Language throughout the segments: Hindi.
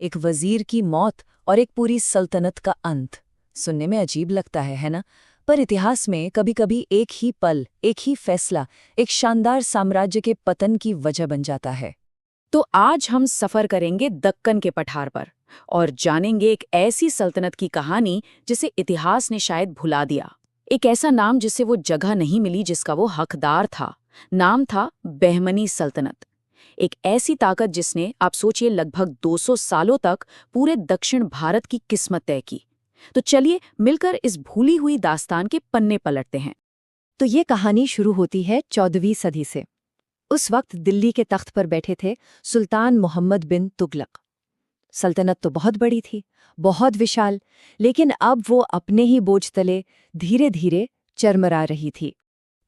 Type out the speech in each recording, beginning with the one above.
एक वजीर की मौत और एक पूरी सल्तनत का अंत। सुनने में अजीब लगता है ना? पर इतिहास में कभी-कभी एक ही पल, एक ही फैसला, एक शानदार साम्राज्य के पतन की वजह बन जाता है। तो आज हम सफर करेंगे दक्कन के पठार पर और जानेंगे एक ऐसी सल्तनत की कहानी जिसे इतिहास ने शायद भुला दिया। एक ऐसा नाम जिसे वो जगह नहीं मिली जिसका वो हकदार था। नाम था बहमनी सल्तनत। एक ऐसी ताकत जिसने, आप सोचिए, लगभग 200 सालों तक पूरे दक्षिण भारत की किस्मत तय की। तो चलिए मिलकर इस भूली हुई दास्तान के पन्ने पलटते हैं। तो ये कहानी शुरू होती है 14वीं सदी से। उस वक्त दिल्ली के तख्त पर बैठे थे सुल्तान मोहम्मद बिन तुगलक। सल्तनत तो बहुत बड़ी थी, बहुत विशाल, लेकिन अब वो अपने ही बोझ तले धीरे धीरे चरमरा रही थी।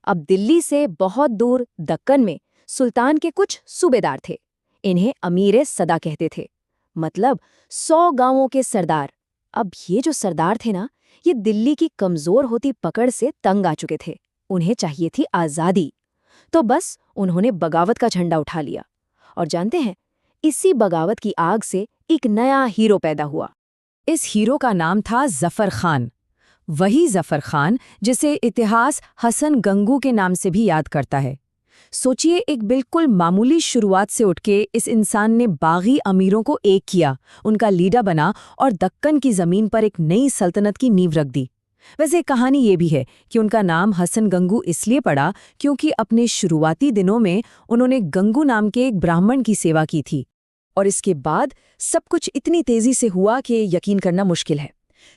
अब दिल्ली से बहुत दूर दक्कन में सुल्तान के कुछ सूबेदार थे। इन्हें अमीर सदा कहते थे, मतलब 100 गांवों के सरदार। अब ये जो सरदार थे ना, ये दिल्ली की कमजोर होती पकड़ से तंग आ चुके थे। उन्हें चाहिए थी आज़ादी। तो बस उन्होंने बगावत का झंडा उठा लिया। और जानते हैं, इसी बगावत की आग से एक नया हीरो पैदा हुआ। इस हीरो का नाम था जफर खान। वही जफर खान जिसे इतिहास हसन गंगू के नाम से भी याद करता है। सोचिए, एक बिल्कुल मामूली शुरुआत से उठके इस इंसान ने बागी अमीरों को एक किया, उनका लीडर बना और दक्कन की जमीन पर एक नई सल्तनत की नींव रख दी। वैसे कहानी ये भी है कि उनका नाम हसन गंगू इसलिए पड़ा क्योंकि अपने शुरुआती दिनों में उन्होंने गंगू नाम के एक ब्राह्मण की सेवा की थी। और इसके बाद सब कुछ इतनी तेजी से हुआ कि यकीन करना मुश्किल है।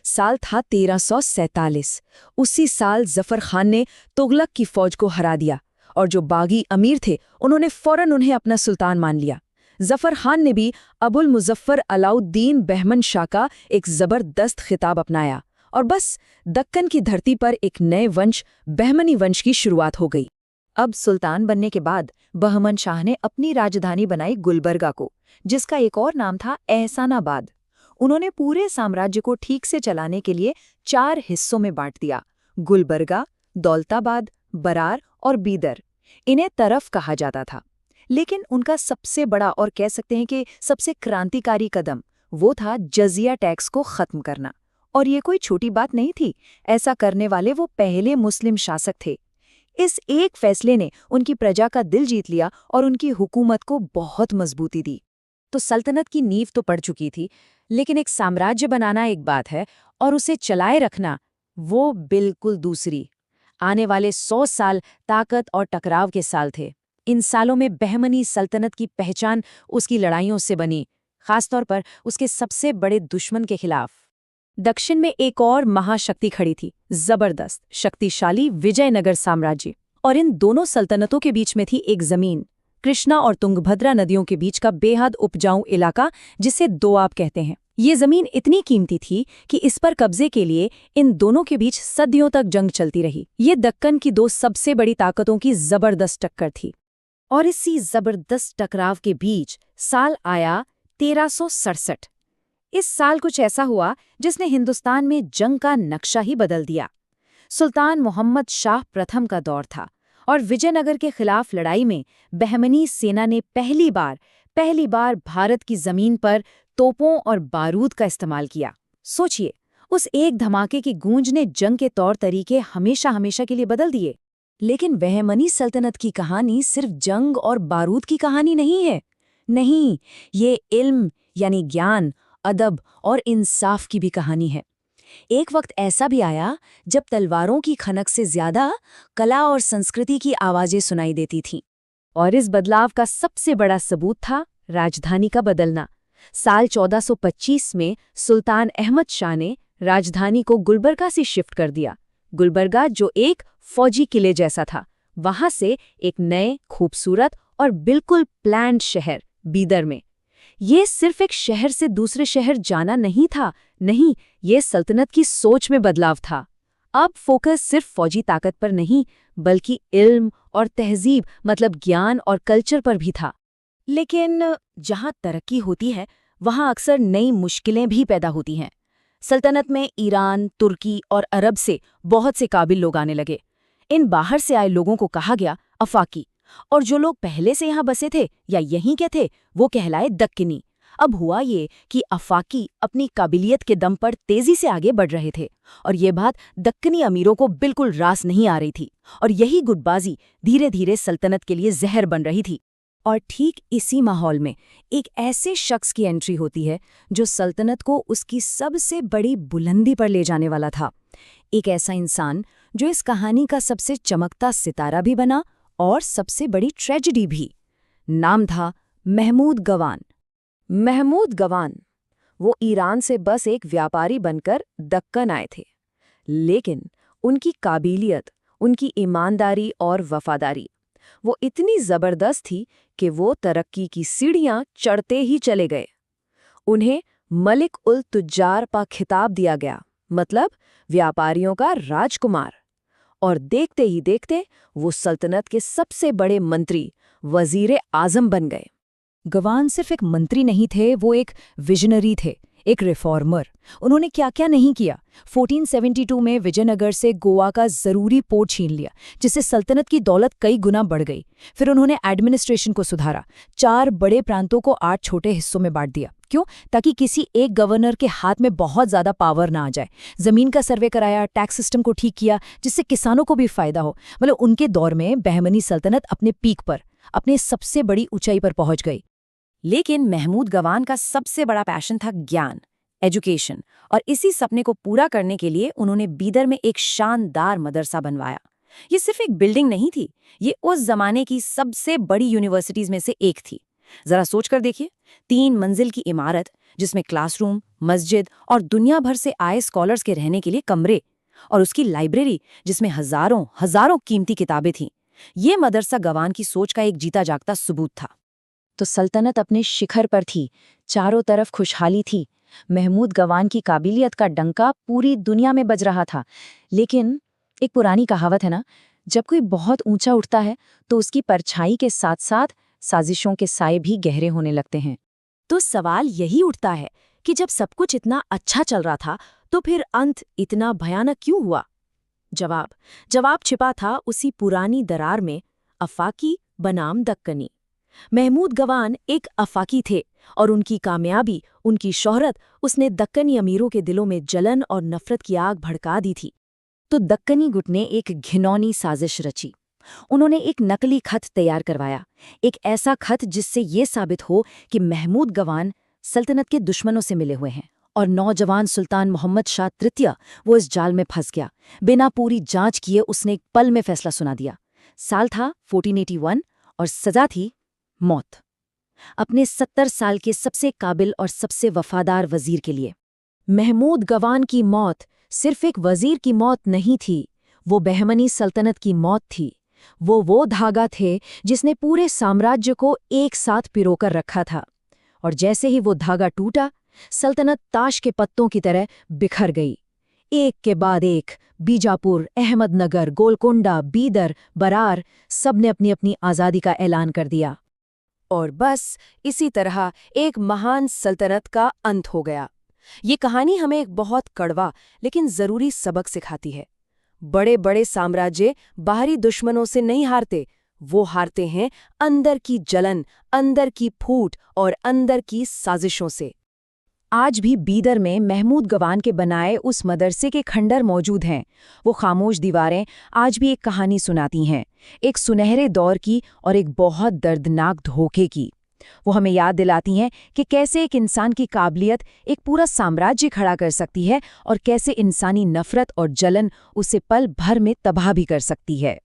साल था 1347। उसी साल जफर खान ने तुगलक की फौज को हरा दिया और जो बागी अमीर थे उन्होंने फौरन उन्हें अपना सुल्तान मान लिया। जफर खान ने भी अबुल मुजफ्फर अलाउद्दीन बहमन शाह का एक जबरदस्त खिताब अपनाया और बस दक्कन की धरती पर एक नए वंश, बहमनी वंश की शुरुआत हो गई। अब सुल्तान बनने के बाद बहमन शाह ने अपनी राजधानी बनाई गुलबर्गा को, जिसका एक और नाम था एहसानाबाद। उन्होंने पूरे साम्राज्य को ठीक से चलाने के लिए 4 हिस्सों में बांट दिया: गुलबर्गा, दौलताबाद, बरार और बीदर। इन्हें तरफ कहा जाता था। लेकिन उनका सबसे बड़ा और कह सकते हैं कि सबसे क्रांतिकारी कदम वो था जजिया टैक्स को खत्म करना। और ये कोई छोटी बात नहीं थी। ऐसा करने वाले वो पहले मुस्लिम शासक थे। इस एक फैसले ने उनकी प्रजा का दिल जीत लिया और उनकी हुकूमत को बहुत मजबूती दी। तो सल्तनत की नींव तो पड़ चुकी थी, लेकिन एक साम्राज्य बनाना एक बात है और उसे चलाए रखना वो बिल्कुल दूसरी। आने वाले 100 साल ताकत और टकराव के साल थे। इन सालों में बहमनी सल्तनत की पहचान उसकी लड़ाइयों से बनी, खासतौर पर उसके सबसे बड़े दुश्मन के खिलाफ। दक्षिण में एक और महाशक्ति खड़ी थी, जबरदस्त शक्तिशाली विजयनगर साम्राज्य। और इन दोनों सल्तनतों के बीच में थी एक जमीन, कृष्णा और तुंगभद्रा नदियों के बीच का बेहद उपजाऊ इलाका, जिसे दोआब कहते हैं। ये जमीन इतनी कीमती थी कि इस पर कब्जे के लिए इन दोनों के बीच सदियों तक जंग चलती रही। ये दक्कन की 2 सबसे बड़ी ताकतों की जबरदस्त टक्कर थी। और इसी जबरदस्त टकराव के बीच साल आया 1367। इस साल कुछ ऐसा हुआ जिसने हिंदुस्तान में जंग का नक्शा ही बदल दिया। सुल्तान मोहम्मद शाह प्रथम का दौर था और विजयनगर के खिलाफ लड़ाई में बहमनी सेना ने पहली बार भारत की जमीन पर तोपों और बारूद का इस्तेमाल किया। सोचिए, उस एक धमाके की गूंज ने जंग के तौर तरीके हमेशा के लिए बदल दिए। लेकिन बहमनी सल्तनत की कहानी सिर्फ जंग और बारूद की कहानी नहीं है। नहीं, ये इल्म यानी ज्ञान, अदब और इंसाफ की भी कहानी है। एक वक्त ऐसा भी आया जब तलवारों की खनक से ज्यादा कला और संस्कृति की आवाजें सुनाई देती थीं। और इस बदलाव का सबसे बड़ा सबूत था राजधानी का बदलना। साल 1425 में सुल्तान अहमद शाह ने राजधानी को गुलबर्गा से शिफ्ट कर दिया। गुलबर्गा, जो एक फौजी किले जैसा था, वहां से एक नए, खूबसूरत और बिल्कुल प्लान्ड शहर बीदर में। ये सिर्फ एक शहर से दूसरे शहर जाना नहीं था, नहीं, ये सल्तनत की सोच में बदलाव था। अब फोकस सिर्फ फौजी ताकत पर नहीं, बल्कि इल्म और तहजीब, मतलब ज्ञान और कल्चर पर भी था। लेकिन जहां तरक्की होती है, वहां अक्सर नई मुश्किलें भी पैदा होती हैं। सल्तनत में ईरान, तुर्की और अरब से बहुत से काबिल लोग आने लगे। इन बाहर से आए लोगों को कहा गया अफाकी, और जो लोग पहले से यहाँ बसे थे या यहीं के थे, वो कहलाए दक्कनी। अब हुआ ये कि अफाकी अपनी काबिलियत के दम पर तेजी से आगे बढ़ रहे थे और ये बात दक्कनी अमीरों को बिल्कुल रास नहीं आ रही थी और यही गुटबाजी धीरे धीरे सल्तनत के लिए जहर बन रही थी। और ठीक इसी माहौल में एक ऐसे शख्स की एंट्री होती है जो सल्तनत को उसकी सबसे बड़ी बुलंदी पर ले जाने वाला था। एक ऐसा इंसान जो इस कहानी का सबसे चमकता सितारा भी बना और सबसे बड़ी ट्रेजेडी भी। नाम था महमूद गवान। महमूद गवान वो ईरान से बस एक व्यापारी बनकर दक्कन आए थे, लेकिन उनकी काबिलियत, उनकी ईमानदारी और वफादारी वो इतनी जबरदस्त थी कि वो तरक्की की सीढ़ियां चढ़ते ही चले गए। उन्हें मलिक उल तुज्जार का खिताब दिया गया, मतलब व्यापारियों का राजकुमार। और देखते ही देखते वो सल्तनत के सबसे बड़े मंत्री, वजीर आजम बन गए। गवान सिर्फ एक मंत्री नहीं थे, वो एक विजनरी थे, एक रिफॉर्मर। उन्होंने क्या क्या नहीं किया। 1472 में विजयनगर से गोवा का जरूरी पोर्ट छीन लिया, जिससे सल्तनत की दौलत कई गुना बढ़ गई। फिर उन्होंने एडमिनिस्ट्रेशन को सुधारा, 4 बड़े प्रांतों को 8 छोटे हिस्सों में बांट दिया। क्यों? ताकि किसी एक गवर्नर के हाथ में बहुत ज्यादा पावर ना आ जाए। जमीन का सर्वे कराया, टैक्स सिस्टम को ठीक किया, जिससे किसानों को भी फायदा हो। मतलब उनके दौर में बहमनी सल्तनत अपने पीक पर, अपने सबसे बड़ी ऊंचाई पर पहुंच गई। लेकिन महमूद गवान का सबसे बड़ा पैशन था ज्ञान, एजुकेशन, और इसी सपने को पूरा करने के लिए उन्होंने बीदर में एक शानदार मदरसा बनवाया। ये सिर्फ एक बिल्डिंग नहीं थी, ये उस जमाने की सबसे बड़ी यूनिवर्सिटीज में से एक थी। जरा सोच कर देखिए, 3 मंजिल की इमारत जिसमें क्लासरूम, मस्जिद और दुनिया भर से आए स्कॉलर्स के रहने के लिए कमरे, और उसकी लाइब्रेरी जिसमें हजारों हजारों कीमती किताबें थीं। ये मदरसा गवान की सोच का एक जीता जागता सबूत था। तो सल्तनत अपने शिखर पर थी, चारों तरफ खुशहाली थी। महमूद गवान की काबिलियत का डंका पूरी दुनिया में बज रहा था। लेकिन एक पुरानी कहावत है ना, जब कोई बहुत ऊंचा उठता है तो उसकी परछाई के साथ साथ साजिशों के साए भी गहरे होने लगते हैं। तो सवाल यही उठता है कि जब सब कुछ इतना अच्छा चल रहा था तो फिर अंत इतना भयानक क्यों हुआ? जवाब छिपा था उसी पुरानी दरार में, अफाकी बनाम दक्कनी। महमूद गवान एक अफाकी थे और उनकी कामयाबी, उनकी शोहरत, उसने दक्कनी अमीरों के दिलों में जलन और नफरत की आग भड़का दी थी। तो दक्कनी गुट ने एक घिनौनी साजिश रची। उन्होंने एक नकली खत तैयार करवाया, एक ऐसा खत जिससे ये साबित हो कि महमूद गवान सल्तनत के दुश्मनों से मिले हुए हैं। और नौजवान सुल्तान मोहम्मद शाह तृतीय वो इस जाल में फंस गया। बिना पूरी जांच किए उसने एक पल में फैसला सुना दिया। साल था 1481 और सजा थी मौत, अपने 70 साल के सबसे काबिल और सबसे वफादार वजीर के लिए। महमूद गवान की मौत सिर्फ एक वजीर की मौत नहीं थी, वो बहमनी सल्तनत की मौत थी। वो धागा थे जिसने पूरे साम्राज्य को एक साथ पिरोकर रखा था। और जैसे ही वो धागा टूटा, सल्तनत ताश के पत्तों की तरह बिखर गई। एक के बाद एक बीजापुर, अहमदनगर, गोलकोंडा, बीदर, बरार सबने अपनी अपनी आज़ादी का ऐलान कर दिया। और बस इसी तरह एक महान सल्तनत का अंत हो गया। ये कहानी हमें एक बहुत कड़वा लेकिन जरूरी सबक सिखाती है। बड़े बड़े साम्राज्य बाहरी दुश्मनों से नहीं हारते, वो हारते हैं अंदर की जलन, अंदर की फूट और अंदर की साजिशों से। आज भी बीदर में महमूद गवान के बनाए उस मदरसे के खंडर मौजूद हैं। वो खामोश दीवारें आज भी एक कहानी सुनाती हैं, एक सुनहरे दौर की और एक बहुत दर्दनाक धोखे की। वो हमें याद दिलाती हैं कि कैसे एक इंसान की काबिलियत एक पूरा साम्राज्य खड़ा कर सकती है और कैसे इंसानी नफरत और जलन उसे पल भर में तबाह भी कर सकती है।